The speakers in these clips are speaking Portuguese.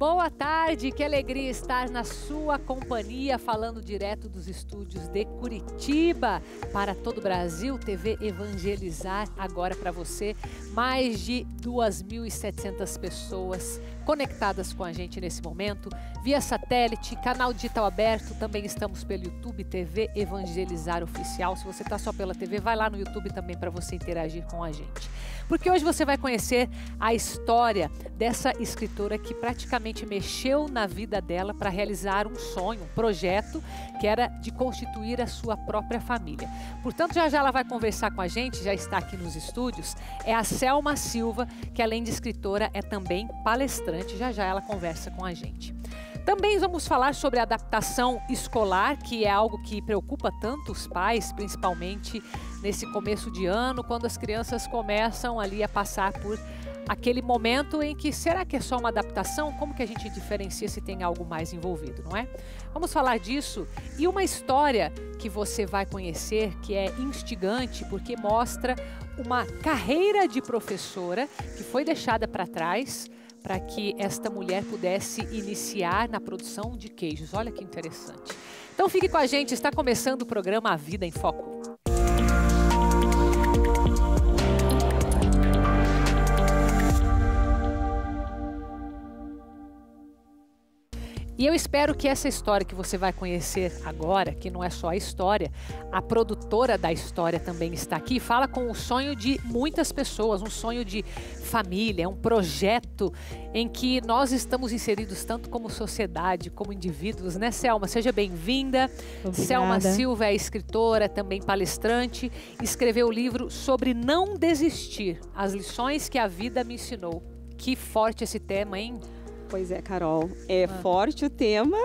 Boa tarde, que alegria estar na sua companhia, falando direto dos estúdios de Curitiba para todo o Brasil. TV Evangelizar agora para você. Mais de 2.700 pessoas conectadas com a gente nesse momento, via satélite, canal digital aberto, também estamos pelo YouTube, TV Evangelizar Oficial. Se você está só pela TV, vai lá no YouTube também para você interagir com a gente. Porque hoje você vai conhecer a história dessa escritora que praticamente mexeu na vida dela para realizar um sonho, um projeto que era de constituir a sua própria família. Portanto, já ela vai conversar com a gente, já está aqui nos estúdios, é a Selma Silva, que além de escritora é também palestrante. Já ela conversa com a gente. Também vamos falar sobre a adaptação escolar, que é algo que preocupa tanto os pais, principalmente nesse começo de ano, quando as crianças começam ali a passar por aquele momento em que, será que é só uma adaptação? Como que a gente diferencia se tem algo mais envolvido, não é? Vamos falar disso e uma história que você vai conhecer que é instigante, porque mostra uma carreira de professora que foi deixada para trás para que esta mulher pudesse iniciar na produção de queijos. Olha que interessante. Então fique com a gente, está começando o programa A Vida em Foco. E eu espero que essa história que você vai conhecer agora, que não é só a história, a produtora da história também está aqui, fala com o sonho de muitas pessoas, um sonho de família, um projeto em que nós estamos inseridos tanto como sociedade, como indivíduos, né, Selma? Seja bem-vinda. Selma Silva é escritora, também palestrante, escreveu o livro Sobre Não Desistir, as lições que a vida me ensinou. Que forte esse tema, hein? Pois é, Carol, é forte o tema,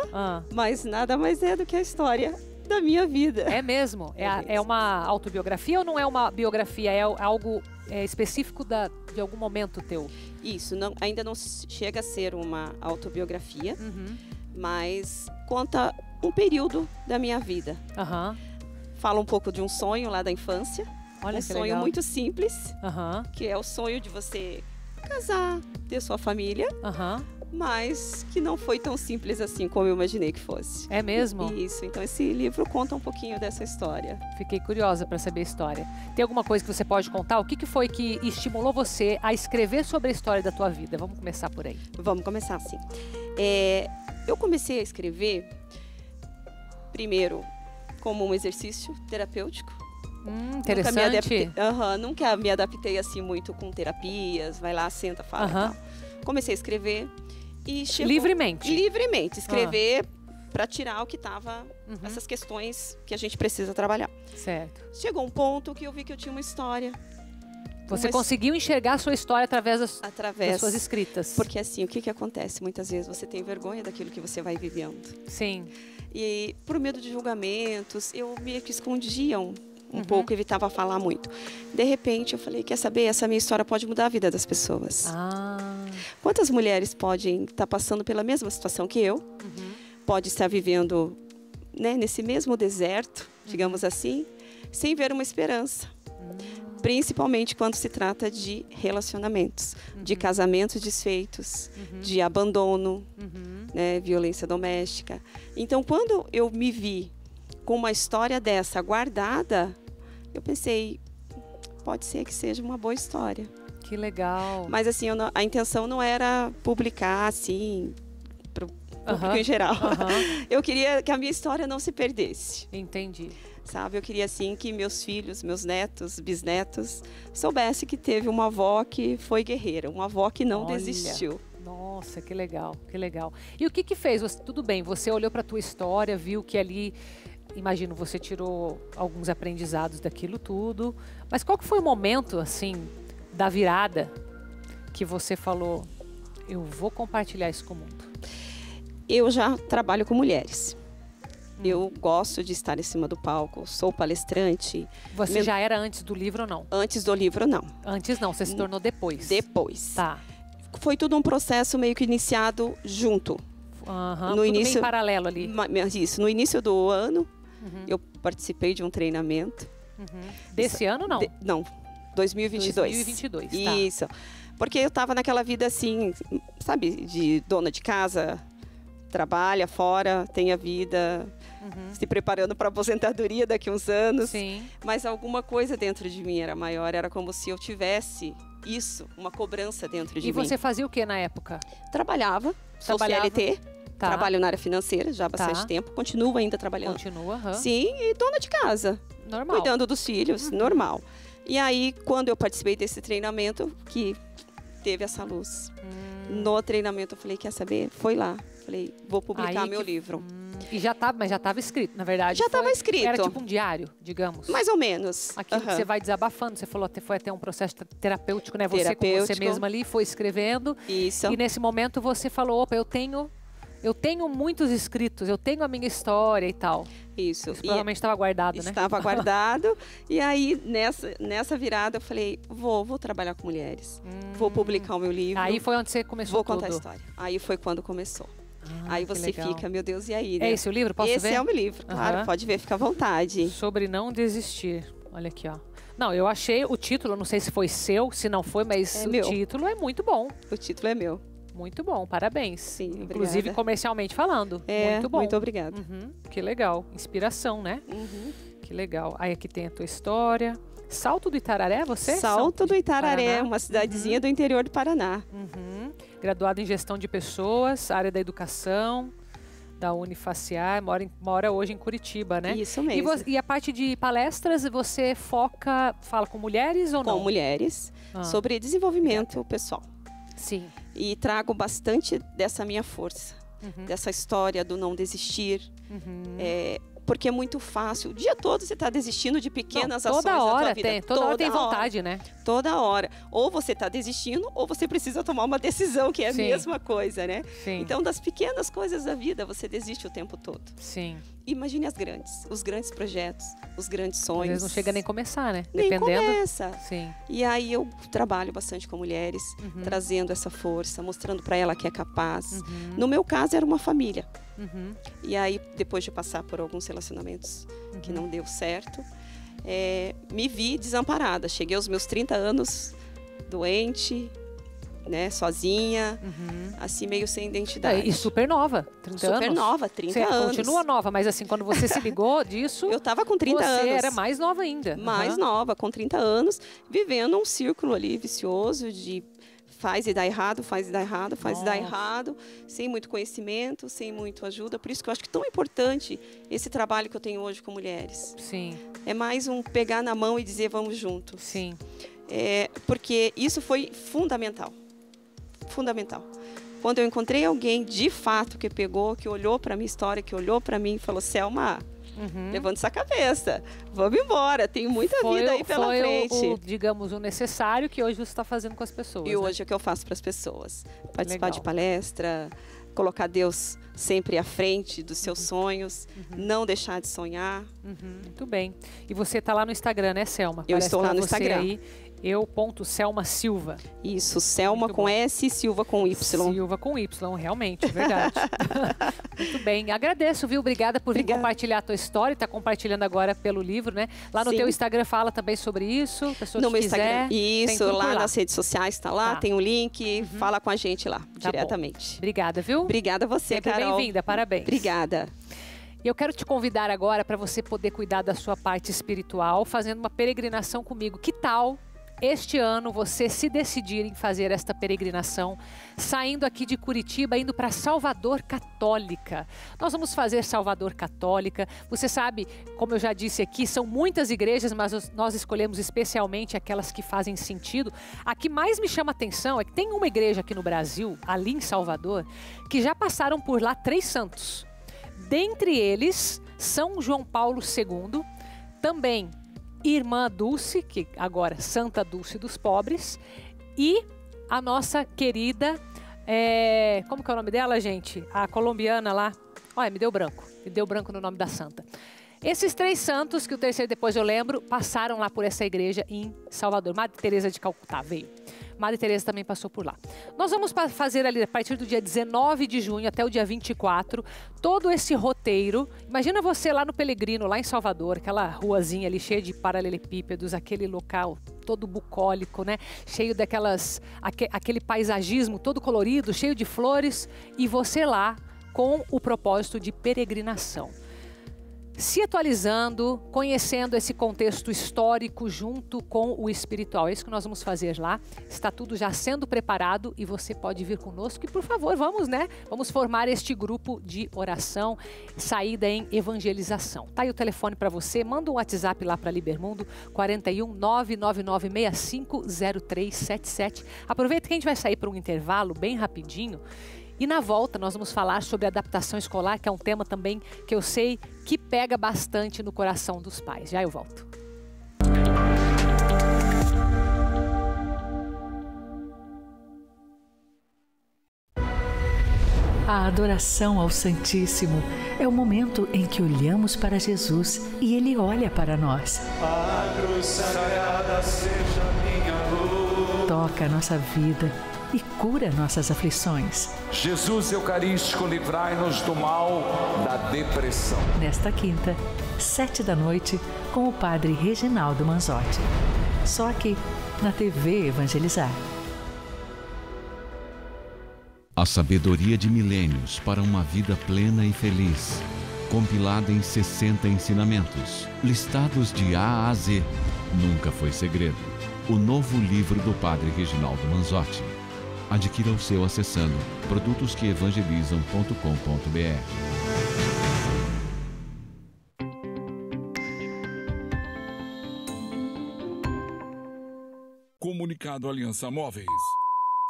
mas nada mais é do que a história da minha vida. É mesmo? É uma autobiografia ou não é uma biografia? É algo específico de algum momento teu? Isso, ainda não chega a ser uma autobiografia, mas conta um período da minha vida. Fala um pouco de um sonho lá da infância. Olha, um sonho legal. Muito simples, que é o sonho de você casar, ter sua família. Mas que não foi tão simples assim como eu imaginei que fosse. É mesmo? Isso, então esse livro conta um pouquinho dessa história. Fiquei curiosa para saber a história. Tem alguma coisa que você pode contar? O que foi que estimulou você a escrever sobre a história da tua vida? Vamos começar por aí. Vamos começar assim. Eu comecei a escrever, primeiro, como um exercício terapêutico. Interessante. Nunca me adaptei assim muito com terapias, vai lá, senta, fala e tal. Comecei a escrever e chegou... Livremente, escrever para tirar o que estava, essas questões que a gente precisa trabalhar. Certo. Chegou um ponto que eu vi que eu tinha uma história. Você conseguiu enxergar a sua história através das suas escritas. Porque assim, o que acontece? Muitas vezes você tem vergonha daquilo que você vai vivendo. Sim. E por medo de julgamentos, eu meio que escondia um pouco, evitava falar muito. De repente, eu falei, quer saber? Essa minha história pode mudar a vida das pessoas. Quantas mulheres podem estar passando pela mesma situação que eu? Pode estar vivendo, né, nesse mesmo deserto, digamos assim, sem ver uma esperança. Principalmente quando se trata de relacionamentos, de casamentos desfeitos, de abandono, né, violência doméstica. Então, quando eu me vi com uma história dessa guardada, eu pensei, pode ser que seja uma boa história. Que legal. Mas assim, a intenção não era publicar assim, para o público em geral. Eu queria que a minha história não se perdesse. Entendi. Sabe, eu queria assim que meus filhos, meus netos, bisnetos, soubessem que teve uma avó que foi guerreira, uma avó que não desistiu. Nossa, que legal, que legal. E o que fez? Tudo bem, você olhou para a tua história, viu que ali... Imagino, você tirou alguns aprendizados daquilo tudo. Mas qual que foi o momento, assim, da virada que você falou, eu vou compartilhar isso com o mundo? Eu já trabalho com mulheres. Eu gosto de estar em cima do palco, sou palestrante. Você já era antes do livro ou não? Antes do livro, não. Antes não, você se tornou depois? Depois. Tá. Foi tudo um processo meio que iniciado junto. No início, bem paralelo ali. Isso, no início do ano, eu participei de um treinamento. Desse ano, não? Não, 2022. 2022, tá. Isso. Porque eu estava naquela vida assim, sabe, de dona de casa, trabalha fora, tem a vida, se preparando para a aposentadoria daqui a uns anos. Sim. Mas alguma coisa dentro de mim era maior, era como se eu tivesse isso, uma cobrança dentro de mim. E você fazia o que na época? Trabalhava, sou CLT, trabalho na área financeira já há bastante tempo, continuo ainda trabalhando. Continua, Sim, e dona de casa. Normal. Cuidando dos filhos, normal. E aí, quando eu participei desse treinamento, que teve essa luz. No treinamento eu falei, quer saber? Foi lá. Falei, vou publicar meu livro. E mas já estava escrito, na verdade. Já estava escrito. Era tipo um diário, digamos. Mais ou menos. Aquilo que você vai desabafando. Você falou, foi até um processo terapêutico, né? Você com você mesma ali foi escrevendo. Isso. E nesse momento você falou, opa, eu tenho muitos escritos, eu tenho a minha história e tal. Isso. Provavelmente estava guardado, né? Estava guardado. E aí, nessa virada, eu falei, vou trabalhar com mulheres. Vou publicar o meu livro. Aí foi onde você começou Vou contar a história. Aí foi quando começou. Aí você fica, meu Deus, e aí, né? É esse o livro? Posso ver? Esse é o meu livro, claro. Pode ver, fica à vontade. Sobre não desistir. Olha aqui, ó. Não, eu achei o título, não sei se foi seu, se não foi, mas o título é muito bom. O título é meu. Muito bom, parabéns. Sim, obrigada. Inclusive comercialmente falando. Muito bom. Muito obrigada. Que legal. Inspiração, né? Que legal. Aí aqui tem a tua história. Salto do Itararé, você? Salto do Itararé, uma cidadezinha do interior do Paraná. Graduado em gestão de pessoas, área da educação, da Unifaciar, mora hoje em Curitiba, né? Isso mesmo. E a parte de palestras, você fala com mulheres ou não? Com mulheres, sobre desenvolvimento pessoal. Sim. E trago bastante dessa minha força, dessa história do não desistir. Porque é muito fácil. O dia todo você está desistindo de pequenas ações da tua vida. Toda hora tem vontade, né? Toda hora. Ou você está desistindo, ou você precisa tomar uma decisão, que é a mesma coisa, né? Sim. Então, das pequenas coisas da vida, você desiste o tempo todo. Sim. Imagine os grandes projetos, os grandes sonhos. Às vezes não chega nem a começar, né? Nem dependendo. Começa. Sim. E aí eu trabalho bastante com mulheres, trazendo essa força, mostrando para ela que é capaz. No meu caso, era uma família. E aí, depois de passar por alguns relacionamentos que não deu certo, me vi desamparada. Cheguei aos meus 30 anos, doente, né, sozinha, assim, meio sem identidade. E super nova, 30 anos. Super nova, 30 anos. Continua nova, mas assim, quando você se ligou disso... Eu estava com 30 anos. Você era mais nova ainda. Mais nova, com 30 anos, vivendo um círculo ali vicioso de... Faz e dá errado, faz e dá errado, faz e dá errado, sem muito conhecimento, sem muito ajuda. Por isso que eu acho que é tão importante esse trabalho que eu tenho hoje com mulheres. Sim. É mais um pegar na mão e dizer vamos juntos. Sim. Porque isso foi fundamental. Fundamental. Quando eu encontrei alguém de fato que pegou, que olhou para a minha história, que olhou para mim e falou, Selma, levanta essa cabeça, vamos embora, tem muita vida aí pela frente. Digamos, o necessário que hoje você está fazendo com as pessoas. E hoje é o que eu faço para as pessoas. Participar de palestra, colocar Deus sempre à frente dos seus sonhos, não deixar de sonhar. Muito bem. E você está lá no Instagram, né, Selma? Eu estou lá no Instagram. Aí, eu.Selma Silva. Isso, Selma com S e Silva com Y. Silva com Y, realmente, verdade. Muito bem. Agradeço, viu? Obrigada por vir compartilhar a tua história. Está compartilhando agora pelo livro, né? Lá no teu Instagram fala também sobre isso. Pessoa no que meu quiser, Instagram. Isso, lá nas redes sociais está lá, tem um link. Fala com a gente lá, diretamente. Bom. Obrigada, viu? Obrigada a você, Sempre Carol. bem-vinda, parabéns. Obrigada. E eu quero te convidar agora para você poder cuidar da sua parte espiritual, fazendo uma peregrinação comigo. Que tal este ano você se decidir em fazer esta peregrinação, saindo aqui de Curitiba, indo para Salvador Católica? Nós vamos fazer Salvador Católica. Você sabe, como eu já disse aqui, são muitas igrejas, mas nós escolhemos especialmente aquelas que fazem sentido. A que mais me chama a atenção é que tem uma igreja aqui no Brasil, ali em Salvador, que já passaram por lá 3 santos. Dentre eles, São João Paulo II, também Irmã Dulce, que agora Santa Dulce dos Pobres, e a nossa querida, como que é o nome dela, gente? A colombiana lá. Olha, me deu branco no nome da santa. Esses 3 santos, que o terceiro depois eu lembro, passaram lá por essa igreja em Salvador. Madre Teresa de Calcutá veio. Madre Teresa também passou por lá. Nós vamos fazer ali, a partir do dia 19 de junho até o dia 24, todo esse roteiro. Imagina você lá no Pelegrino, lá em Salvador, aquela ruazinha ali cheia de paralelepípedos, aquele local todo bucólico, né? Cheio aquele paisagismo todo colorido, cheio de flores, e você lá com o propósito de peregrinação. Se atualizando, conhecendo esse contexto histórico junto com o espiritual. É isso que nós vamos fazer lá. Está tudo já sendo preparado e você pode vir conosco. E, por favor, vamos, né? Vamos formar este grupo de oração, saída em evangelização. Tá aí o telefone para você. Manda um WhatsApp lá para Libermundo, 41 99965 0377. Aproveita que a gente vai sair para um intervalo bem rapidinho. E na volta nós vamos falar sobre adaptação escolar, que é um tema também que eu sei que pega bastante no coração dos pais. Já eu volto. A adoração ao Santíssimo é o momento em que olhamos para Jesus e Ele olha para nós. A cruz sagrada seja minha luz. Toca a nossa vida e cura nossas aflições. Jesus Eucarístico, livrai-nos do mal da depressão. Nesta quinta, 7 da noite, com o Padre Reginaldo Manzotti. Só aqui, na TV Evangelizar. A sabedoria de milênios para uma vida plena e feliz. Compilada em 60 ensinamentos, listados de A a Z. Nunca foi segredo. O novo livro do Padre Reginaldo Manzotti. Adquira o seu acessando produtosqueevangelizam.com.br. Comunicado Aliança Móveis.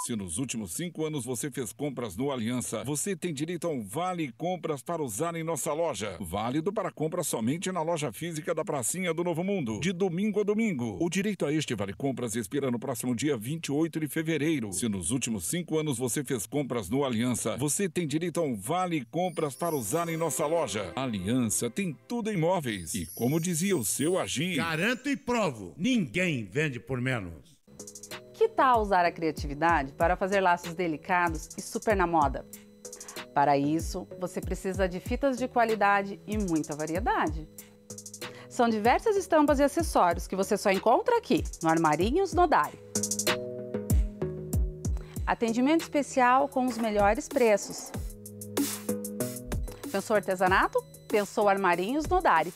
Se nos últimos 5 anos você fez compras no Aliança, você tem direito a um vale compras para usar em nossa loja. Válido para compras somente na loja física da Pracinha do Novo Mundo, de domingo a domingo. O direito a este vale compras expira no próximo dia 28 de fevereiro. Se nos últimos 5 anos você fez compras no Aliança, você tem direito a um vale compras para usar em nossa loja. Aliança tem tudo em móveis. E como dizia o seu Agir... Garanto e provo, ninguém vende por menos. Que tal usar a criatividade para fazer laços delicados e super na moda? Para isso, você precisa de fitas de qualidade e muita variedade. São diversas estampas e acessórios que você só encontra aqui, no Armarinhos Nodari. Atendimento especial com os melhores preços. Pensou artesanato? Pensou Armarinhos Nodari.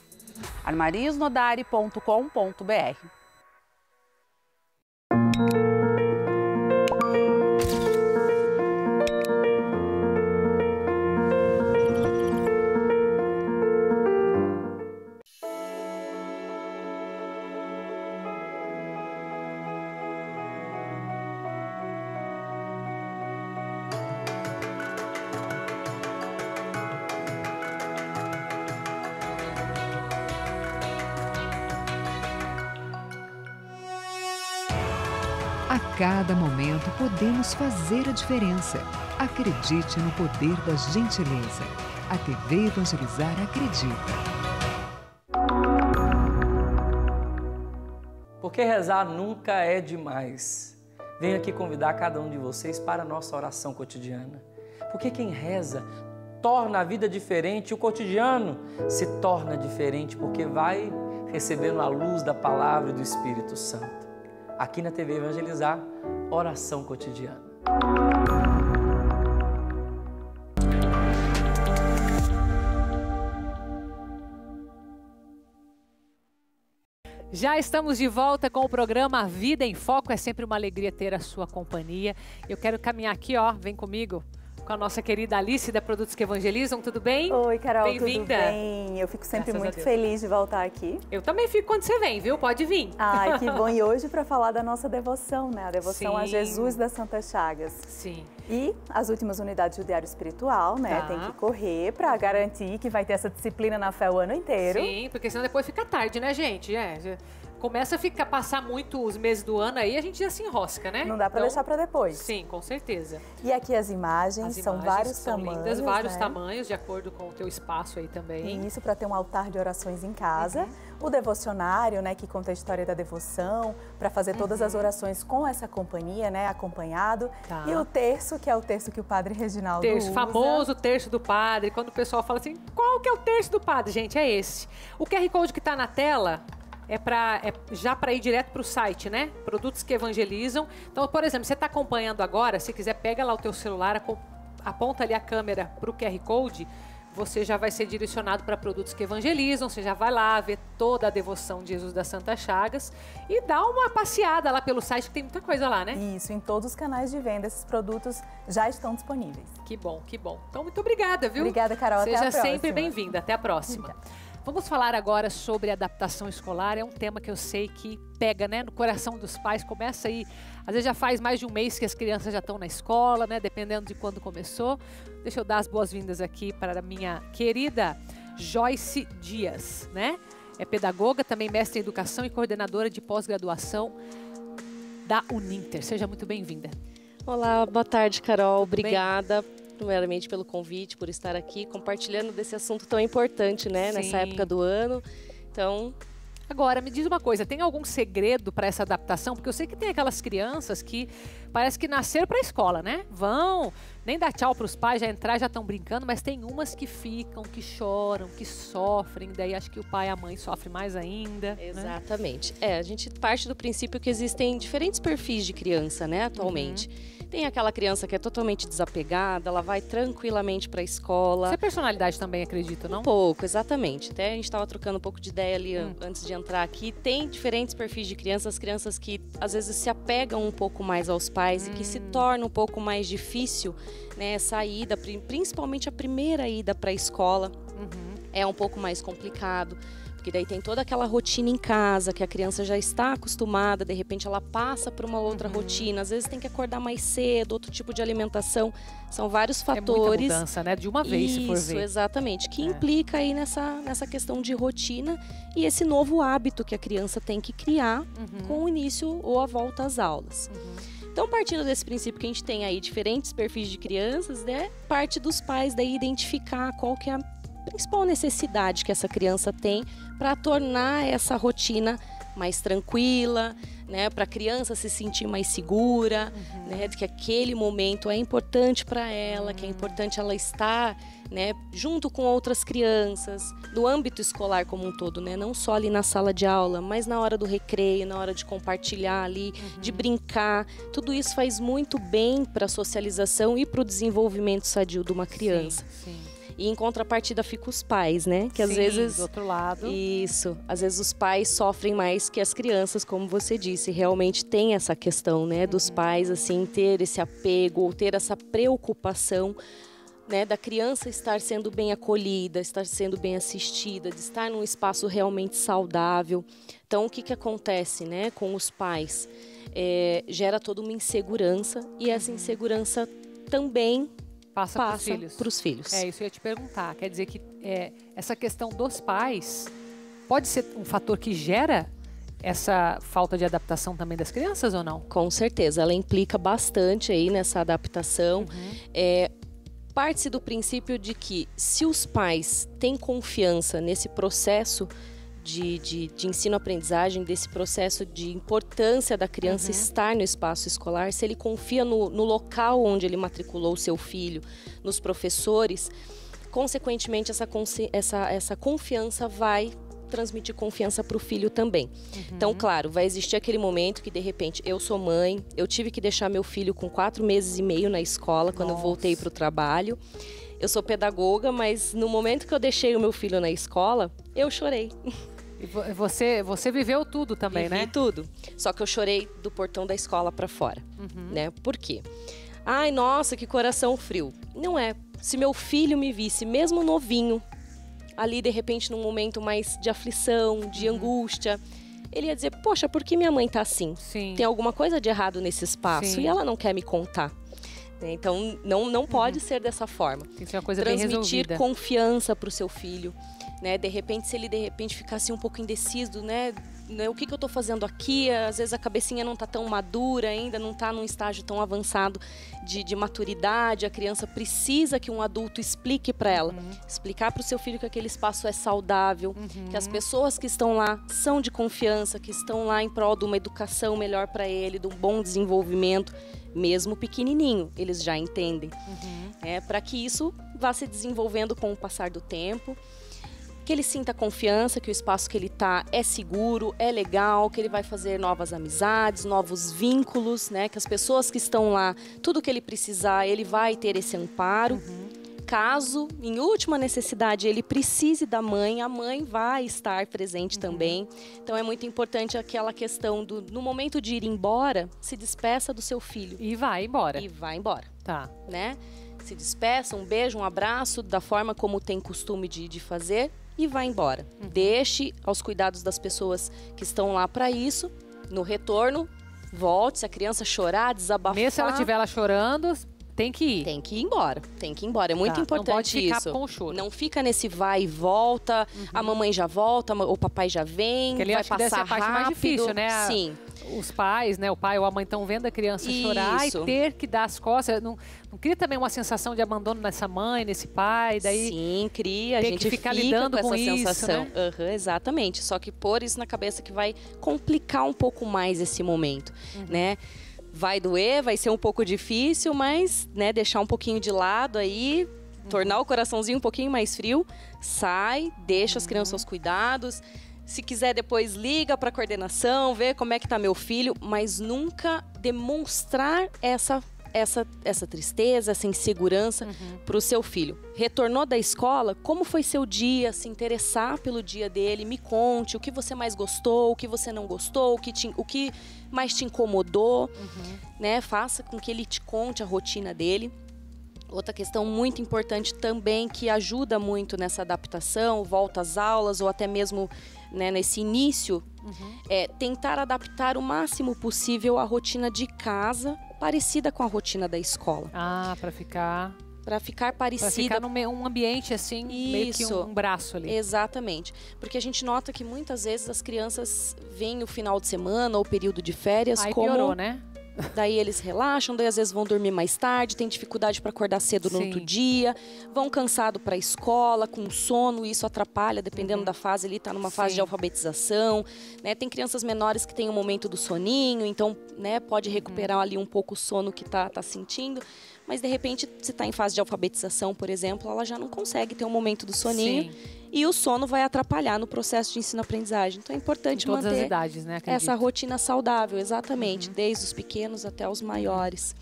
armarinhosnodari.com.br. A cada momento podemos fazer a diferença. Acredite no poder da gentileza. A TV Evangelizar acredita. Porque rezar nunca é demais. Venho aqui convidar cada um de vocês para a nossa oração cotidiana. Porque quem reza torna a vida diferente, o cotidiano se torna diferente porque vai recebendo a luz da palavra e do Espírito Santo. Aqui na TV Evangelizar, oração cotidiana. Já estamos de volta com o programa Vida em Foco. É sempre uma alegria ter a sua companhia. Eu quero caminhar aqui, ó, vem comigo, com a nossa querida Alice da Produtos que Evangelizam. Tudo bem? Oi, Carol, bem-vinda. Tudo bem? Eu fico sempre muito feliz de voltar aqui. Eu também fico quando você vem, viu? Pode vir. Ai, que bom. E hoje para falar da nossa devoção, né? A devoção Sim. a Jesus das Santas Chagas. Sim. E as últimas unidades do Diário Espiritual, né? Tá. Tem que correr para garantir que vai ter essa disciplina na fé o ano inteiro. Sim, porque senão depois fica tarde, né, gente? começa a passar muito os meses do ano aí, a gente já se enrosca, né? Não dá para deixar para depois. Sim, com certeza. E aqui as imagens são vários tamanhos, lindas, vários tamanhos, de acordo com o teu espaço aí também. E isso para ter um altar de orações em casa. O devocionário, né, que conta a história da devoção, para fazer todas as orações com essa companhia, né, acompanhado. Tá. E o terço, que é o terço que o Padre Reginaldo usa. Famoso terço do Padre. Quando o pessoal fala assim, qual que é o terço do Padre? Gente, é esse. O QR Code que está na tela já para ir direto para o site, né? Produtos que evangelizam. Então, por exemplo, você está acompanhando agora, se quiser, pega lá o teu celular, aponta ali a câmera para o QR Code, você já vai ser direcionado para produtos que evangelizam, você já vai lá ver toda a devoção de Jesus das Santas Chagas e dá uma passeada lá pelo site, que tem muita coisa lá, né? Isso, em todos os canais de venda, esses produtos já estão disponíveis. Que bom, que bom. Então, muito obrigada, viu? Obrigada, Carol. Até a próxima. Seja sempre bem-vinda. Até a próxima. Obrigada. Vamos falar agora sobre adaptação escolar. É um tema que eu sei que pega, né, no coração dos pais. Começa aí, às vezes já faz mais de um mês que as crianças já estão na escola, né, dependendo de quando começou. Deixa eu dar as boas-vindas aqui para a minha querida Joyce Dias, né? É pedagoga, também mestre em educação e coordenadora de pós-graduação da Uninter. Seja muito bem-vinda. Olá, boa tarde, Carol. Obrigada. Primeiramente pelo convite, por estar aqui compartilhando desse assunto tão importante, né? Sim. Nessa época do ano. Então, agora, me diz uma coisa, tem algum segredo para essa adaptação? Porque eu sei que tem aquelas crianças que parece que nasceram para a escola, né? Vão, nem dá tchau para os pais, já entrar, já estão brincando, mas tem umas que ficam, que choram, que sofrem, daí acho que o pai e a mãe sofrem mais ainda. Exatamente. Né? A gente parte do princípio que existem diferentes perfis de criança, né, atualmente. Tem aquela criança que é totalmente desapegada, ela vai tranquilamente para a escola. Isso é personalidade também, acredito, não? Um pouco, exatamente. Até a gente estava trocando um pouco de ideia ali antes de entrar aqui. Tem diferentes perfis de crianças, crianças que às vezes se apegam um pouco mais aos pais e que se torna um pouco mais difícil, né, essa ida, principalmente a primeira ida para a escola. É um pouco mais complicado. Porque daí tem toda aquela rotina em casa, que a criança já está acostumada, de repente ela passa para uma outra rotina, às vezes tem que acordar mais cedo, outro tipo de alimentação, são vários fatores. É muita mudança, né? De uma vez, se for ver. Isso, exatamente, que implica aí nessa questão de rotina e esse novo hábito que a criança tem que criar com o início ou a volta às aulas. Então, partindo desse princípio que a gente tem aí diferentes perfis de crianças, né? Parte dos pais daí identificar qual que é a principal necessidade que essa criança tem para tornar essa rotina mais tranquila, né, para a criança se sentir mais segura, né, de que aquele momento é importante para ela, que é importante ela estar, né, junto com outras crianças, no âmbito escolar como um todo, né, não só ali na sala de aula, mas na hora do recreio, na hora de compartilhar ali, de brincar, tudo isso faz muito bem para a socialização e para o desenvolvimento sadio de uma criança. Sim. E em contrapartida fica os pais, né? Que às vezes... do outro lado. Isso. Às vezes os pais sofrem mais que as crianças, como você disse. Realmente tem essa questão, né? Dos pais, assim, ter esse apego ou ter essa preocupação, né? Da criança estar sendo bem acolhida, estar sendo bem assistida, de estar num espaço realmente saudável. Então, o que acontece, né? Com os pais? Gera toda uma insegurança e essa insegurança também passa para os filhos. É, isso que eu ia te perguntar. Quer dizer que essa questão dos pais pode ser um fator que gera essa falta de adaptação também das crianças ou não? Com certeza, ela implica bastante aí nessa adaptação. Parte-se do princípio de que se os pais têm confiança nesse processo de ensino-aprendizagem, desse processo de importância da criança estar no espaço escolar, se ele confia no local onde ele matriculou o seu filho, nos professores, consequentemente essa confiança vai transmitir confiança para o filho também. Então, claro, vai existir aquele momento que, de repente, eu sou mãe, eu tive que deixar meu filho com 4 meses e meio na escola quando eu voltei para o trabalho. Eu sou pedagoga, mas no momento que eu deixei o meu filho na escola, eu chorei. E você viveu tudo também, né? Vivi tudo. Só que eu chorei do portão da escola para fora, né? Por quê? Ai, nossa, que coração frio. Não é. Se meu filho me visse, mesmo novinho, ali de repente num momento mais de aflição, de angústia, ele ia dizer, poxa, por que minha mãe tá assim? Sim. Tem alguma coisa de errado nesse espaço e ela não quer me contar. Então, não pode ser dessa forma. Tem que ser uma coisa bem resolvida. Transmitir confiança para o seu filho, né? De repente, se ele ficasse um pouco indeciso, né? né, o que eu estou fazendo aqui? Às vezes a cabecinha não está tão madura ainda, não está num estágio tão avançado de maturidade. A criança precisa que um adulto explique para ela, explicar para o seu filho que aquele espaço é saudável, que as pessoas que estão lá são de confiança, que estão lá em prol de uma educação melhor para ele, de um bom desenvolvimento, mesmo pequenininho, eles já entendem. Para que isso vá se desenvolvendo com o passar do tempo, que ele sinta confiança, que o espaço que ele está é seguro, é legal, que ele vai fazer novas amizades, novos vínculos, né? Que as pessoas que estão lá, tudo que ele precisar, ele vai ter esse amparo. Caso, em última necessidade, ele precise da mãe, a mãe vai estar presente também. Então é muito importante aquela questão do, no momento de ir embora, se despeça do seu filho. E vai embora. E vai embora. Tá. Né? Se despeça, um beijo, um abraço, da forma como tem costume de fazer, e vai embora. Deixe aos cuidados das pessoas que estão lá para isso. No retorno, volte, se a criança chorar, desabafar. Mesmo se ela estiver lá chorando, tem que ir. Tem que ir embora, tem que ir embora. É muito importante não pode ficar isso. Com o choro. Não fica nesse vai e volta, a mamãe já volta, o papai já vem, vai passar deve ser a parte rápido. mais difícil, né? Sim. Os pais, né? O pai ou a mãe estão vendo a criança chorar e ter que dar as costas. Não cria também uma sensação de abandono nessa mãe, nesse pai? Daí sim, cria. A gente fica lidando com essa sensação. Né? Exatamente. Só que pôr isso na cabeça que vai complicar um pouco mais esse momento, né? Vai doer, vai ser um pouco difícil, mas, né, deixar um pouquinho de lado aí, tornar o coraçãozinho um pouquinho mais frio, sai, deixa as crianças aos cuidados. Se quiser, depois liga para a coordenação, vê como é que tá meu filho, mas nunca demonstrar essa tristeza, essa insegurança para o seu filho. Retornou da escola, como foi seu dia? Se interessar pelo dia dele, me conte o que você mais gostou, o que você não gostou, o que mais te incomodou, né? Faça com que ele te conte a rotina dele. Outra questão muito importante também, que ajuda muito nessa adaptação, volta às aulas ou até mesmo, né, nesse início, é tentar adaptar o máximo possível a rotina de casa parecida com a rotina da escola. Ah, para ficar parecida. Para ficar num ambiente assim, meio que um braço ali. Exatamente. Porque a gente nota que muitas vezes as crianças veem o final de semana ou o período de férias como... piorou, né? Daí eles relaxam, daí às vezes vão dormir mais tarde, tem dificuldade para acordar cedo no outro dia, vão cansado para a escola, com sono, isso atrapalha, dependendo da fase, ele está numa fase de alfabetização, né? Tem crianças menores que têm o momento do soninho, então, né, pode recuperar ali um pouco o sono que tá sentindo, mas de repente, se está em fase de alfabetização, por exemplo, ela já não consegue ter um momento do soninho. E o sono vai atrapalhar no processo de ensino-aprendizagem. Então é importante manter as idades, né, essa rotina saudável, exatamente, desde os pequenos até os maiores.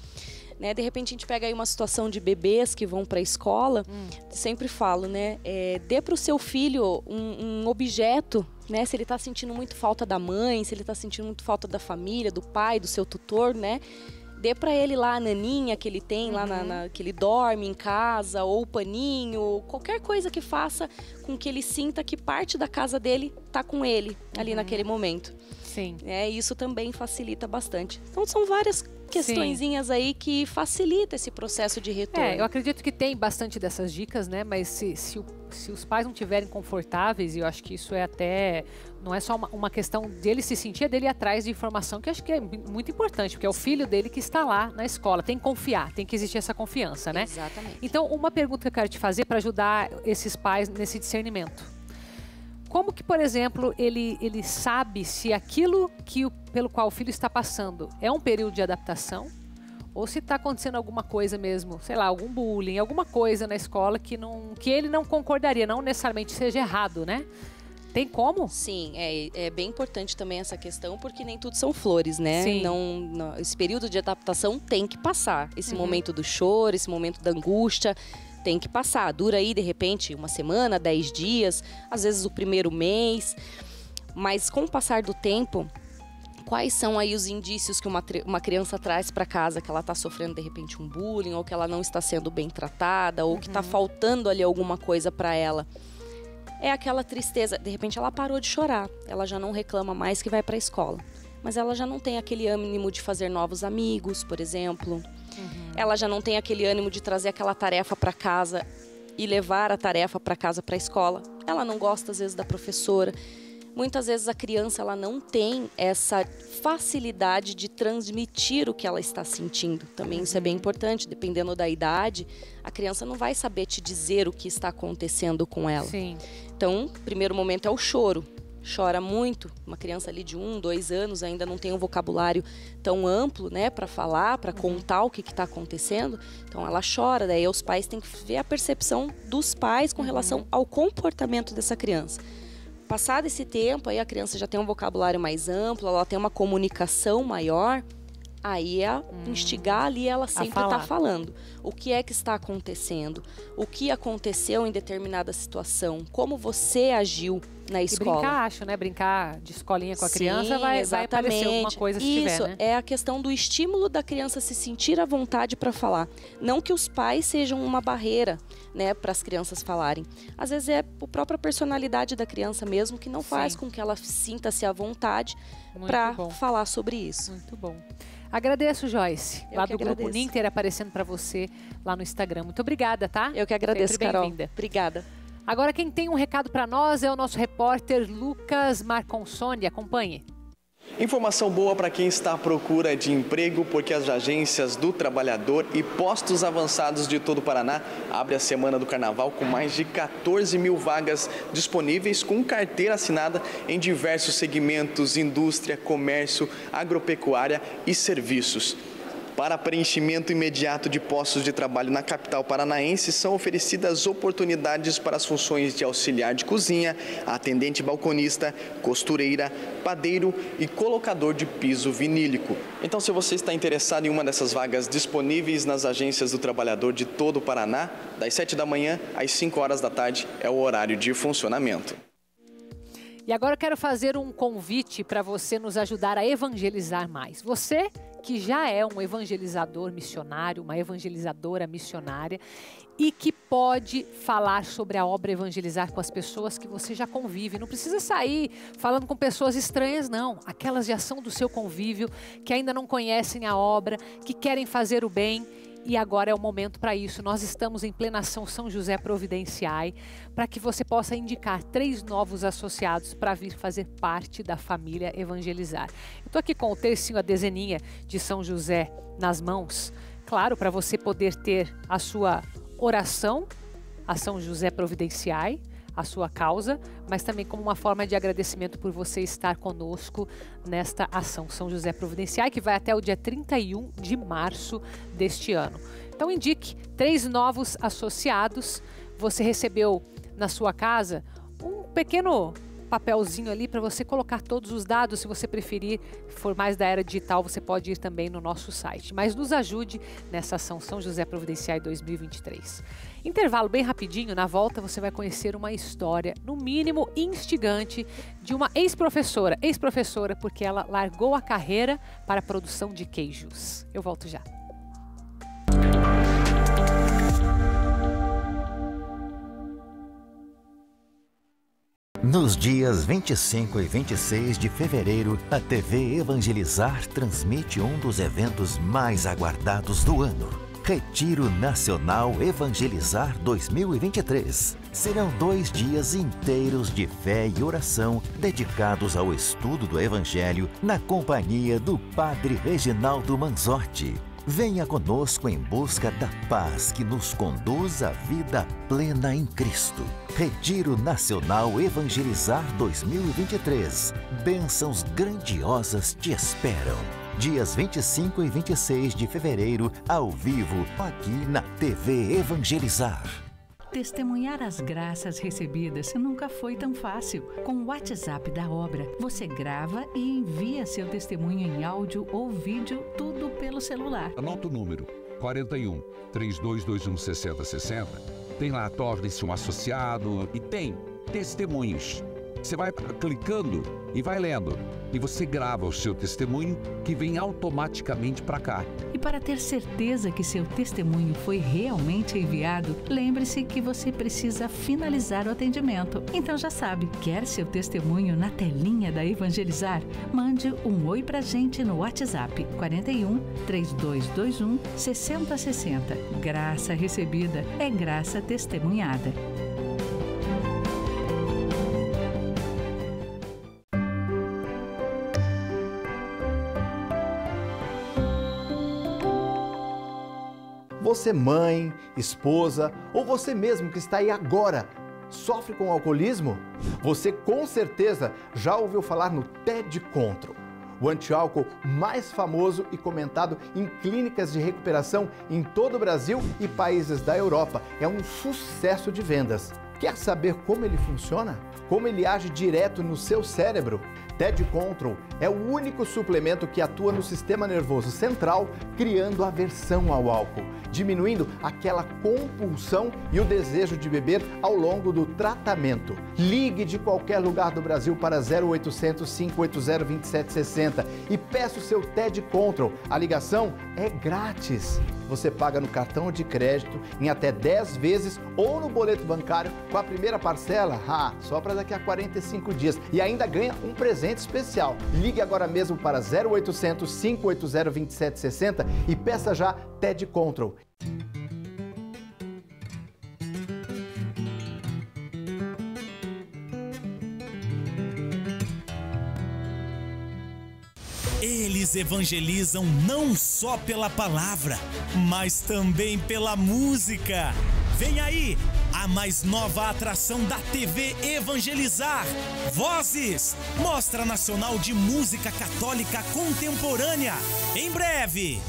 Né? De repente a gente pega aí uma situação de bebês que vão para a escola, sempre falo, né? Dê para o seu filho um objeto, né? Se ele está sentindo muito falta da mãe, se ele está sentindo muito falta da família, do pai, do seu tutor, né? Dê para ele lá a naninha que ele tem, lá que ele dorme em casa, ou o paninho, qualquer coisa que faça com que ele sinta que parte da casa dele tá com ele ali naquele momento. Sim. Isso também facilita bastante. Então são várias questõezinhas aí que facilita esse processo de retorno. Eu acredito que tem bastante dessas dicas, né? Mas se os pais não estiverem confortáveis, e eu acho que isso é até... Não é só uma questão dele se sentir, é dele ir atrás de informação, que eu acho que é muito importante, porque é o filho dele que está lá na escola. Tem que confiar, tem que existir essa confiança, né? Exatamente. Então, uma pergunta que eu quero te fazer para ajudar esses pais nesse discernimento. Como que, por exemplo, ele sabe se aquilo pelo qual o filho está passando é um período de adaptação ou se está acontecendo alguma coisa mesmo, sei lá, algum bullying, alguma coisa na escola que ele não concordaria, não necessariamente seja errado, né? Tem como? Sim, é bem importante também essa questão, porque nem tudo são flores, né? Sim. Esse período de adaptação tem que passar. Esse momento do choro, esse momento da angústia, tem que passar. Dura aí, de repente, uma semana, 10 dias, às vezes o primeiro mês. Mas com o passar do tempo, quais são aí os indícios que uma criança traz para casa, que ela está sofrendo, de repente, um bullying, ou que ela não está sendo bem tratada, ou que está faltando ali alguma coisa para ela? É aquela tristeza, de repente ela parou de chorar, ela já não reclama mais que vai para a escola. Mas ela já não tem aquele ânimo de fazer novos amigos, por exemplo. Ela já não tem aquele ânimo de trazer aquela tarefa para casa e levar a tarefa para casa, para a escola. Ela não gosta, às vezes, da professora. muitas vezes a criança ela não tem essa facilidade de transmitir o que ela está sentindo. Também isso é bem importante, dependendo da idade, a criança não vai saber te dizer o que está acontecendo com ela. Sim. Então, o primeiro momento é o choro. Chora muito, uma criança ali de 1, 2 anos ainda não tem um vocabulário tão amplo, né, para falar, para contar o que está acontecendo, então ela chora, daí os pais têm que ver a percepção dos pais com relação ao comportamento dessa criança. Passado esse tempo, aí a criança já tem um vocabulário mais amplo, ela tem uma comunicação maior, aí é instigar ali, ela sempre está falando. O que é que está acontecendo? O que aconteceu em determinada situação? Como você agiu na escola? E brincar, acho, né? Brincar de escolinha com a criança vai aparecer alguma coisa se tiver, né? É a questão do estímulo da criança se sentir à vontade para falar. Não que os pais sejam uma barreira, né, para as crianças falarem. Às vezes é a própria personalidade da criança mesmo que não faz com que ela sinta-se à vontade para falar sobre isso. Muito bom. Agradeço, Joyce, lá do Grupo Ninter, aparecendo para você lá no Instagram. Muito obrigada, tá? Eu que agradeço, Carol. Obrigada. Agora, quem tem um recado para nós é o nosso repórter Lucas Marconsoni. Acompanhe. Informação boa para quem está à procura de emprego, porque as agências do trabalhador e postos avançados de todo o Paraná abrem a Semana do Carnaval com mais de 14 mil vagas disponíveis com carteira assinada em diversos segmentos, indústria, comércio, agropecuária e serviços. Para preenchimento imediato de postos de trabalho na capital paranaense, são oferecidas oportunidades para as funções de auxiliar de cozinha, atendente balconista, costureira, padeiro e colocador de piso vinílico. Então, se você está interessado em uma dessas vagas disponíveis nas agências do trabalhador de todo o Paraná, das 7 da manhã às 5 horas da tarde é o horário de funcionamento. E agora eu quero fazer um convite para você nos ajudar a evangelizar mais. Você que já é um evangelizador missionário, uma evangelizadora missionária e que pode falar sobre a obra Evangelizar com as pessoas que você já convive. Não precisa sair falando com pessoas estranhas, não. Aquelas de ação do seu convívio, que ainda não conhecem a obra, que querem fazer o bem. E agora é o momento para isso. Nós estamos em plena ação São José Providenciai, para que você possa indicar 3 novos associados para vir fazer parte da família Evangelizar. Eu estou aqui com o tercinho, a dezeninha de São José nas mãos. Claro, para você poder ter a sua oração a São José Providenciai, a sua causa, mas também como uma forma de agradecimento por você estar conosco nesta ação São José Providenciai, que vai até o dia 31 de março deste ano. Então indique 3 novos associados. Você recebeu na sua casa um pequeno papelzinho ali para você colocar todos os dados. Se você preferir, for mais da era digital, você pode ir também no nosso site. Mas nos ajude nessa ação São José Providenciai 2023. Intervalo bem rapidinho, na volta você vai conhecer uma história, no mínimo instigante, de uma ex-professora. Ex-professora porque ela largou a carreira para a produção de queijos. Eu volto já. Nos dias 25 e 26 de fevereiro, a TV Evangelizar transmite um dos eventos mais aguardados do ano. Retiro Nacional Evangelizar 2023. Serão 2 dias inteiros de fé e oração dedicados ao estudo do Evangelho na companhia do Padre Reginaldo Manzotti. Venha conosco em busca da paz que nos conduz à vida plena em Cristo. Retiro Nacional Evangelizar 2023. Bênçãos grandiosas te esperam. Dias 25 e 26 de fevereiro, ao vivo, aqui na TV Evangelizar. Testemunhar as graças recebidas nunca foi tão fácil. Com o WhatsApp da obra, você grava e envia seu testemunho em áudio ou vídeo, tudo pelo celular. Anota o número 41 3221 6060. Tem lá, torne-se um associado e tem testemunhos. Você vai clicando e vai lendo. E você grava o seu testemunho que vem automaticamente para cá. E para ter certeza que seu testemunho foi realmente enviado, lembre-se que você precisa finalizar o atendimento. Então já sabe, quer seu testemunho na telinha da Evangelizar? Mande um oi pra gente no WhatsApp 41 3221 6060. Graça recebida é graça testemunhada. Você mãe, esposa ou você mesmo que está aí agora sofre com alcoolismo? Você com certeza já ouviu falar no TED Control, o antiálcool mais famoso e comentado em clínicas de recuperação em todo o Brasil e países da Europa. É um sucesso de vendas. Quer saber como ele funciona? Como ele age direto no seu cérebro? TED Control é o único suplemento que atua no sistema nervoso central, criando aversão ao álcool, diminuindo aquela compulsão e o desejo de beber ao longo do tratamento. Ligue de qualquer lugar do Brasil para 0800 580 2760 e peça o seu TED Control. A ligação é grátis. Você paga no cartão de crédito em até 10 vezes ou no boleto bancário com a primeira parcela, só para daqui a 45 dias. E ainda ganha um presente especial. Ligue agora mesmo para 0800 580 2760 e peça já TED Control. Eles evangelizam não só pela palavra, mas também pela música. Vem aí, a mais nova atração da TV Evangelizar. Vozes, Mostra Nacional de Música Católica Contemporânea. Em breve.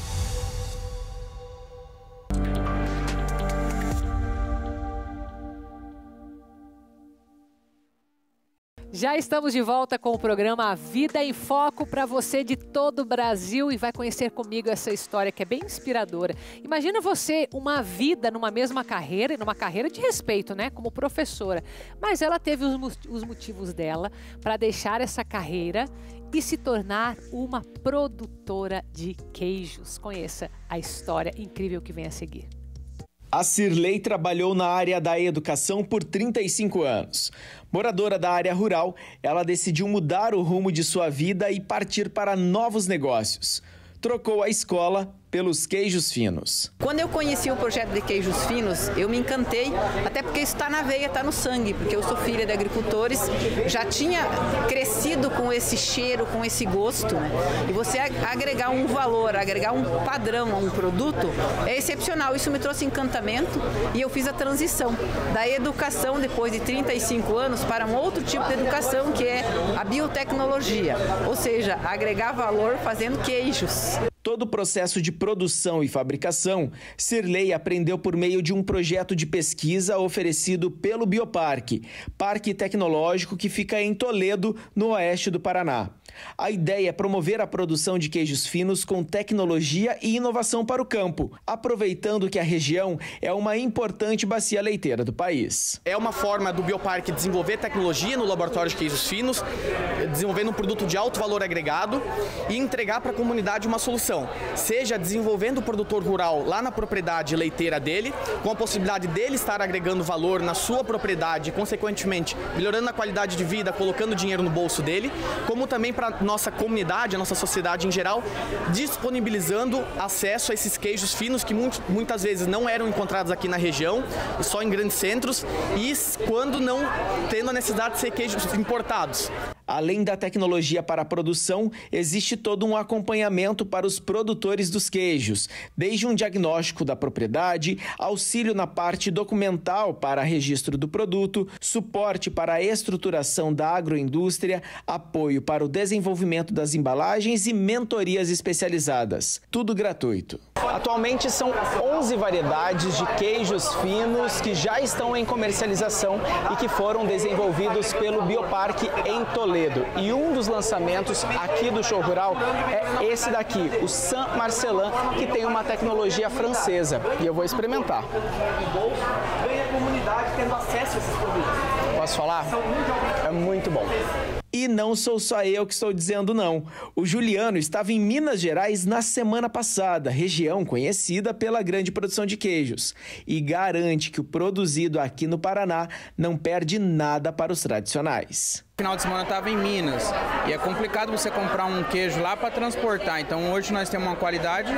Já estamos de volta com o programa Vida em Foco para você de todo o Brasil e vai conhecer comigo essa história que é bem inspiradora. Imagina você uma vida numa mesma carreira, e numa carreira de respeito, né, como professora. Mas ela teve os motivos dela para deixar essa carreira e se tornar uma produtora de queijos. Conheça a história incrível que vem a seguir. A Cirlei trabalhou na área da educação por 35 anos. Moradora da área rural, ela decidiu mudar o rumo de sua vida e partir para novos negócios. Trocou a escola pelos queijos finos. Quando eu conheci o projeto de queijos finos, eu me encantei, até porque isso está na veia, está no sangue, porque eu sou filha de agricultores, já tinha crescido com esse cheiro, com esse gosto, né? E você agregar um valor, agregar um padrão a um produto é excepcional. Isso me trouxe encantamento e eu fiz a transição da educação depois de 35 anos para um outro tipo de educação, que é a biotecnologia, ou seja, agregar valor fazendo queijos. Todo o processo de produção e fabricação, Cirlei aprendeu por meio de um projeto de pesquisa oferecido pelo Bioparque, parque tecnológico que fica em Toledo, no oeste do Paraná. A ideia é promover a produção de queijos finos com tecnologia e inovação para o campo, aproveitando que a região é uma importante bacia leiteira do país. É uma forma do Bioparque desenvolver tecnologia no laboratório de queijos finos, desenvolvendo um produto de alto valor agregado e entregar para a comunidade uma solução, seja desenvolvendo o produtor rural lá na propriedade leiteira dele, com a possibilidade dele estar agregando valor na sua propriedade e, consequentemente, melhorando a qualidade de vida, colocando dinheiro no bolso dele, como também para a nossa comunidade, a nossa sociedade em geral, disponibilizando acesso a esses queijos finos que muitas vezes não eram encontrados aqui na região, só em grandes centros, e quando não tendo a necessidade de ser queijos importados. Além da tecnologia para a produção, existe todo um acompanhamento para os produtores dos queijos, desde um diagnóstico da propriedade, auxílio na parte documental para registro do produto, suporte para a estruturação da agroindústria, apoio para o desenvolvimento das embalagens e mentorias especializadas. Tudo gratuito. Atualmente são 11 variedades de queijos finos que já estão em comercialização e que foram desenvolvidos pelo Bioparque em Toledo. E um dos lançamentos aqui do Show Rural é esse daqui, o Saint Marcelin, que tem uma tecnologia francesa. E eu vou experimentar. Vem a comunidade tendo acesso a esses produtos. Posso falar? É muito bom. E não sou só eu que estou dizendo não. O Juliano estava em Minas Gerais na semana passada, região conhecida pela grande produção de queijos, e garante que o produzido aqui no Paraná não perde nada para os tradicionais. Final de semana eu estava em Minas e é complicado você comprar um queijo lá para transportar. Então hoje nós temos uma qualidade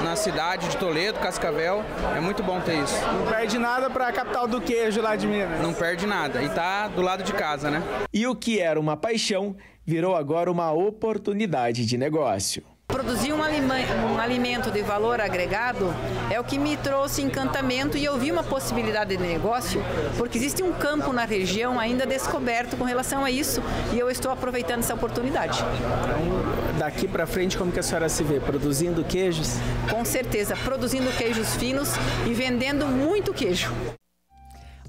na cidade de Toledo, Cascavel. É muito bom ter isso. Não perde nada para a capital do queijo lá de Minas. Não perde nada e tá do lado de casa, né? E o que era uma paixão virou agora uma oportunidade de negócio. O produzir um alimento de valor agregado é o que me trouxe encantamento e eu vi uma possibilidade de negócio, porque existe um campo na região ainda descoberto com relação a isso e eu estou aproveitando essa oportunidade. Então, daqui para frente, como que a senhora se vê? Produzindo queijos? Com certeza, produzindo queijos finos e vendendo muito queijo.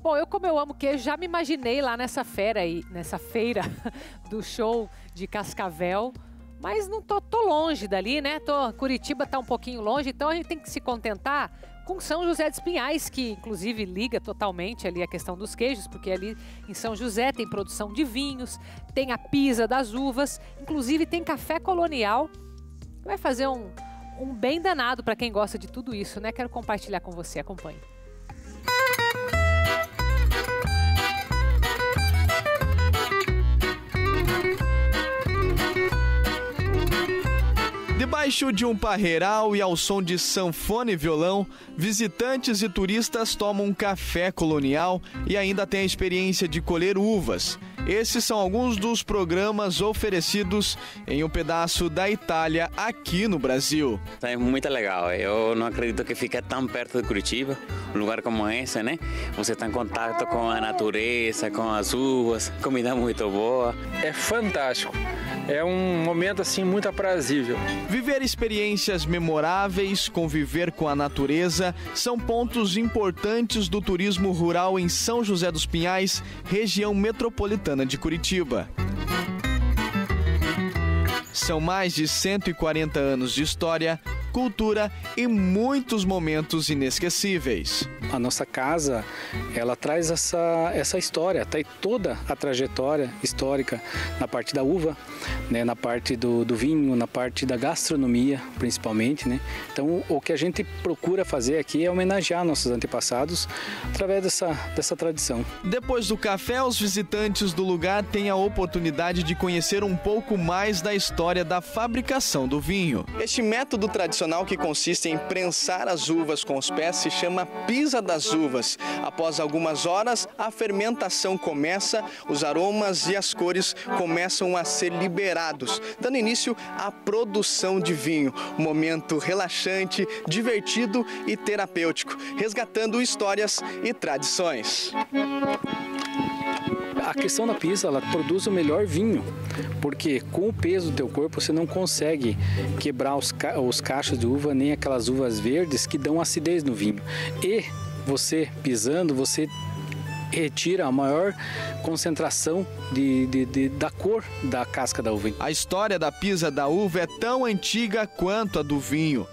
Bom, como eu amo queijo, já me imaginei lá nessa feira do show de Cascavel, mas não tô longe dali, né? Curitiba tá um pouquinho longe, então a gente tem que se contentar com São José dos Pinhais, que inclusive liga totalmente ali a questão dos queijos, porque ali em São José tem produção de vinhos, tem a pisa das uvas, inclusive tem café colonial. Vai fazer um bem danado para quem gosta de tudo isso, né? Quero compartilhar com você, acompanhe. Debaixo de um parreiral e ao som de sanfona e violão, visitantes e turistas tomam um café colonial e ainda têm a experiência de colher uvas. Esses são alguns dos programas oferecidos em um pedaço da Itália aqui no Brasil. É muito legal. Eu não acredito que fique tão perto de Curitiba, um lugar como esse, né? Você está em contato com a natureza, com as uvas, comida muito boa. É fantástico. É um momento assim muito aprazível. Viver experiências memoráveis, conviver com a natureza, são pontos importantes do turismo rural em São José dos Pinhais, região metropolitana de Curitiba. São mais de 140 anos de história, cultura e muitos momentos inesquecíveis. A nossa casa, ela traz essa história, tá aí toda a trajetória histórica na parte da uva, né, na parte do vinho, na parte da gastronomia, principalmente, né? Então, o que a gente procura fazer aqui é homenagear nossos antepassados através dessa tradição. Depois do café, os visitantes do lugar têm a oportunidade de conhecer um pouco mais da história da fabricação do vinho. Este método tradicional que consiste em prensar as uvas com os pés se chama pisa das uvas. Após algumas horas, a fermentação começa, os aromas e as cores começam a ser liberados, dando início à produção de vinho. Um momento relaxante, divertido e terapêutico, resgatando histórias e tradições. A questão da pisa, ela produz o melhor vinho, porque com o peso do teu corpo você não consegue quebrar os cachos de uva, nem aquelas uvas verdes que dão acidez no vinho. E você pisando, você retira a maior concentração da cor da casca da uva. A história da pisa da uva é tão antiga quanto a do vinho.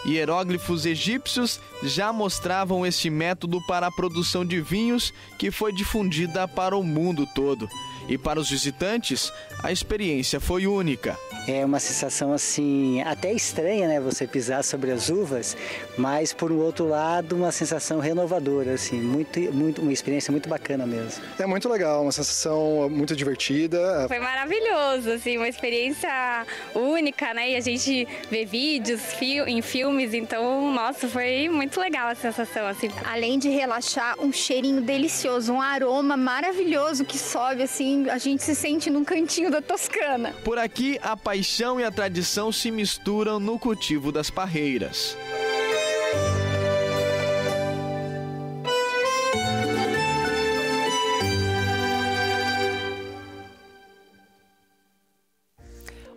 Hieróglifos egípcios já mostravam este método para a produção de vinhos, que foi difundida para o mundo todo. E para os visitantes, a experiência foi única. É uma sensação assim, até estranha, né? Você pisar sobre as uvas, mas por um outro lado, uma sensação renovadora, assim, uma experiência muito bacana mesmo. É muito legal, uma sensação muito divertida. Foi maravilhoso, assim, uma experiência única, né? E a gente vê vídeos em filmes, então, nossa, foi muito legal a sensação, assim. Além de relaxar, um cheirinho delicioso, um aroma maravilhoso que sobe, assim, a gente se sente num cantinho da Toscana. Por aqui, a paixão e a tradição se misturam no cultivo das parreiras.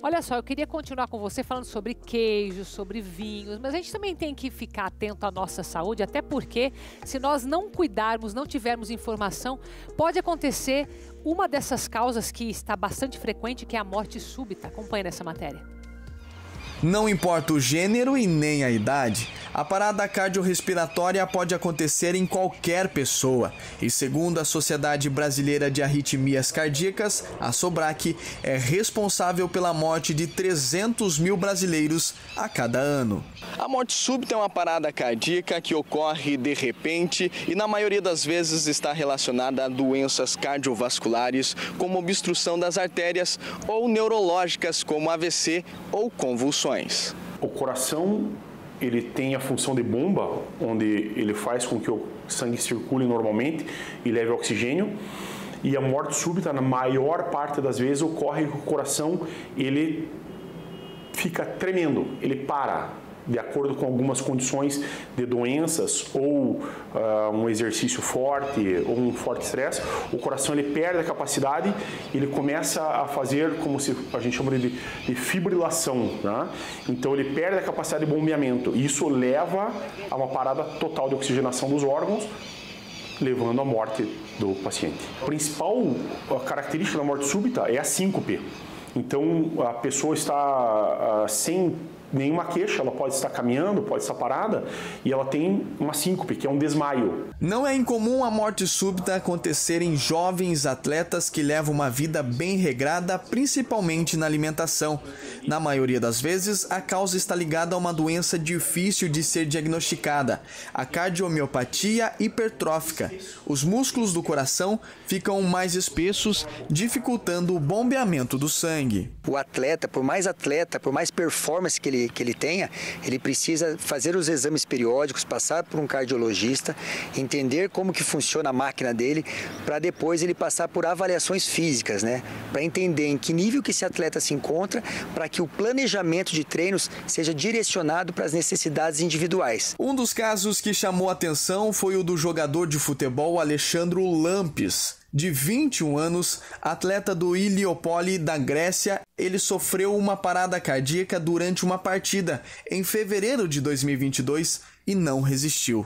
Olha só, eu queria continuar com você falando sobre queijos, sobre vinhos, mas a gente também tem que ficar atento à nossa saúde, até porque se nós não cuidarmos, não tivermos informação, pode acontecer uma dessas causas que está bastante frequente, que é a morte súbita. Acompanhe nessa matéria. Não importa o gênero e nem a idade, a parada cardiorrespiratória pode acontecer em qualquer pessoa. E segundo a Sociedade Brasileira de Arritmias Cardíacas, a SOBRAC é responsável pela morte de 300 mil brasileiros a cada ano. A morte súbita é uma parada cardíaca que ocorre de repente e na maioria das vezes está relacionada a doenças cardiovasculares, como obstrução das artérias, ou neurológicas, como AVC ou convulsões. O coração, ele tem a função de bomba, onde ele faz com que o sangue circule normalmente e leve oxigênio. E a morte súbita, na maior parte das vezes, ocorre que o coração ele fica tremendo, ele para. De acordo com algumas condições de doenças ou um exercício forte ou um forte estresse, o coração ele perde a capacidade e ele começa a fazer como se a gente chama de fibrilação, né? Então ele perde a capacidade de bombeamento e isso leva a uma parada total de oxigenação dos órgãos, levando à morte do paciente. A principal característica da morte súbita é a síncope. Então a pessoa está sem nenhuma queixa, ela pode estar caminhando, pode estar parada e ela tem uma síncope, que é um desmaio. Não é incomum a morte súbita acontecer em jovens atletas que levam uma vida bem regrada, principalmente na alimentação. Na maioria das vezes, a causa está ligada a uma doença difícil de ser diagnosticada, a cardiomiopatia hipertrófica. Os músculos do coração ficam mais espessos, dificultando o bombeamento do sangue. O atleta, por mais performance que ele tenha, ele precisa fazer os exames periódicos, passar por um cardiologista, entender como que funciona a máquina dele, para depois ele passar por avaliações físicas, né? Para entender em que nível que esse atleta se encontra, para que o planejamento de treinos seja direcionado para as necessidades individuais. Um dos casos que chamou a atenção foi o do jogador de futebol Alexandro Lampis. De 21 anos, atleta do Iliopoli da Grécia, ele sofreu uma parada cardíaca durante uma partida em fevereiro de 2022 e não resistiu.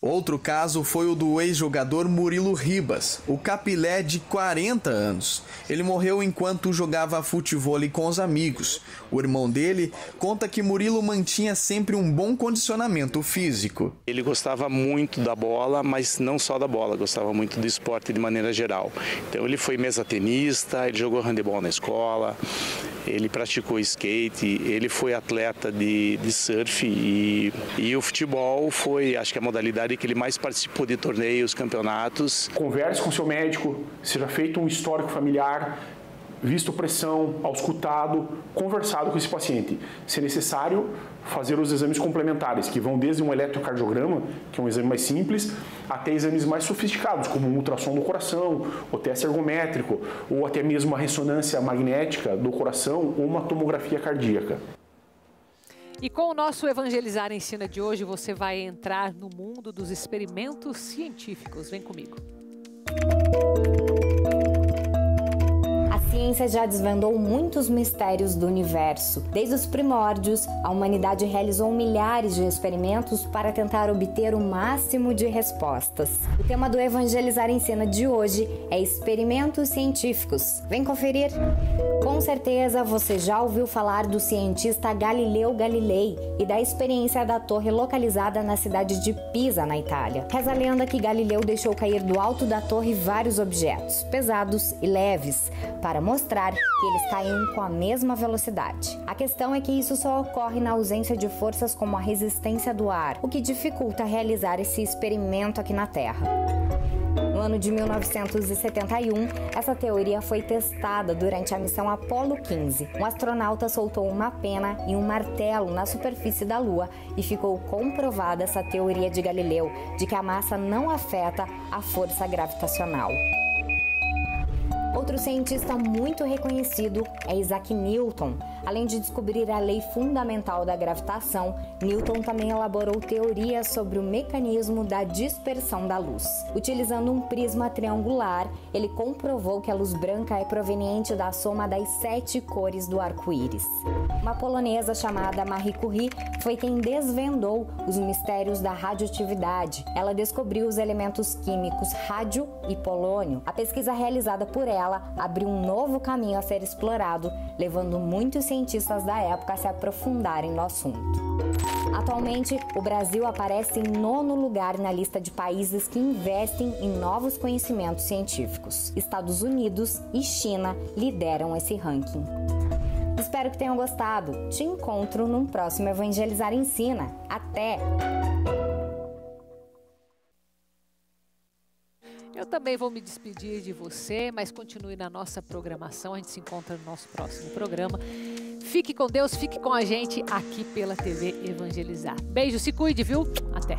Outro caso foi o do ex-jogador Murilo Ribas, o capilé de 40 anos. Ele morreu enquanto jogava futevôlei com os amigos. O irmão dele conta que Murilo mantinha sempre um bom condicionamento físico. Ele gostava muito da bola, mas não só da bola, gostava muito do esporte de maneira geral. Então ele foi mesatenista, ele jogou handebol na escola, ele praticou skate, ele foi atleta de surf e o futebol foi, acho que a modalidade que ele mais participou de torneios, campeonatos. Converse com seu médico, seja feito um histórico familiar, visto pressão, auscultado, conversado com esse paciente. Se necessário, fazer os exames complementares, que vão desde um eletrocardiograma, que é um exame mais simples, até exames mais sofisticados, como um ultrassom do coração, o teste ergométrico, ou até mesmo uma ressonância magnética do coração ou uma tomografia cardíaca. E com o nosso Evangelizar Ensina de hoje, você vai entrar no mundo dos experimentos científicos. Vem comigo. A ciência já desvendou muitos mistérios do universo. Desde os primórdios, a humanidade realizou milhares de experimentos para tentar obter o máximo de respostas. O tema do Evangelizar Ensina de hoje é experimentos científicos. Vem conferir? Com certeza você já ouviu falar do cientista Galileu Galilei e da experiência da torre localizada na cidade de Pisa, na Itália. Reza a lenda que Galileu deixou cair do alto da torre vários objetos, pesados e leves, para mostrar que eles caíam com a mesma velocidade. A questão é que isso só ocorre na ausência de forças como a resistência do ar, o que dificulta realizar esse experimento aqui na Terra. No ano de 1971, essa teoria foi testada durante a missão Apollo 15. Um astronauta soltou uma pena e um martelo na superfície da Lua e ficou comprovada essa teoria de Galileu de que a massa não afeta a força gravitacional. Outro cientista muito reconhecido é Isaac Newton. Além de descobrir a lei fundamental da gravitação, Newton também elaborou teorias sobre o mecanismo da dispersão da luz. Utilizando um prisma triangular, ele comprovou que a luz branca é proveniente da soma das 7 cores do arco-íris. Uma polonesa chamada Marie Curie foi quem desvendou os mistérios da radioatividade. Ela descobriu os elementos químicos rádio e polônio. A pesquisa realizada por ela abriu um novo caminho a ser explorado, levando muitos cientistas da época a se aprofundarem no assunto. Atualmente, o Brasil aparece em 9º lugar na lista de países que investem em novos conhecimentos científicos. Estados Unidos e China lideram esse ranking. Espero que tenham gostado. Te encontro num próximo Evangelizar Ensina. Até! Eu também vou me despedir de você, mas continue na nossa programação. A gente se encontra no nosso próximo programa. Fique com Deus, fique com a gente aqui pela TV Evangelizar. Beijo, se cuide, viu? Até!